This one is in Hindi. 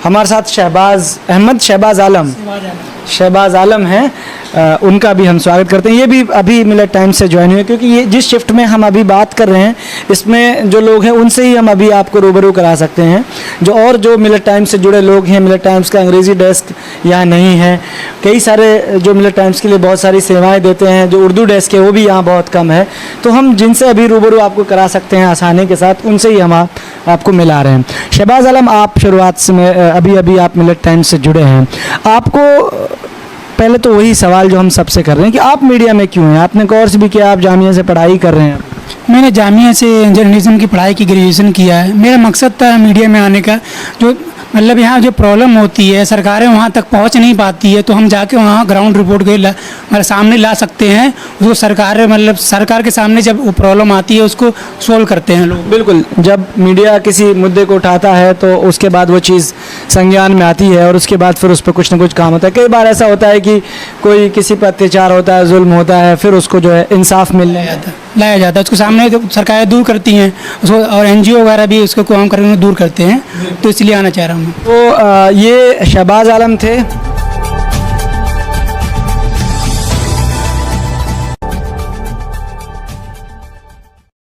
हमारे साथ शहबाज आलम हैं, उनका भी हम स्वागत करते हैं। ये भी अभी मिलत टाइम्स से ज्वाइन हुए, क्योंकि ये जिस शिफ्ट में हम अभी बात कर रहे हैं इसमें जो लोग हैं उनसे ही हम अभी आपको रूबरू करा सकते हैं। जो मिलत टाइम्स से जुड़े लोग हैं, मिलत टाइम्स का अंग्रेज़ी डेस्क यहाँ नहीं है, कई सारे जो मिलत टाइम्स के लिए बहुत सारी सेवाएँ देते हैं, जो उर्दू डेस्क है वो भी यहाँ बहुत कम है। तो हम जिनसे अभी रूबरू आपको करा सकते हैं आसानी के साथ, उनसे ही हम आपको मिला रहे हैं। शहबाज आलम, आप शुरुआत से अभी आप मिलत टाइम्स से जुड़े हैं, आपको पहले तो वही सवाल जो हम सबसे कर रहे हैं कि आप मीडिया में क्यों हैं? आपने कोर्स भी किया, आप जामिया से पढ़ाई कर रहे हैं। मैंने जामिया से जर्नलिज्म की पढ़ाई की, ग्रेजुएशन किया है। मेरा मकसद था मीडिया में आने का। जो मतलब यहाँ जो प्रॉब्लम होती है, सरकारें वहाँ तक पहुँच नहीं पाती है, तो हम जाके वहाँ ग्राउंड रिपोर्ट के मतलब सामने ला सकते हैं। जो सरकार मतलब सरकार के सामने जब वो प्रॉब्लम आती है उसको सोल्व करते हैं लोग। बिल्कुल, जब मीडिया किसी मुद्दे को उठाता है तो उसके बाद वो चीज़ संज्ञान में आती है और उसके बाद फिर उस पर कुछ ना कुछ काम होता है। कई बार ऐसा होता है कि कोई किसी पर अत्याचार होता है, जुल्म होता है, फिर उसको जो है इंसाफ लाया जाता है उसको सामने, तो सरकारें दूर करती हैं उसको, और NGO वगैरह भी उसको काम करके दूर करते हैं। तो इसलिए आना चाह रहा हूँ। तो ये शहबाज आलम थे।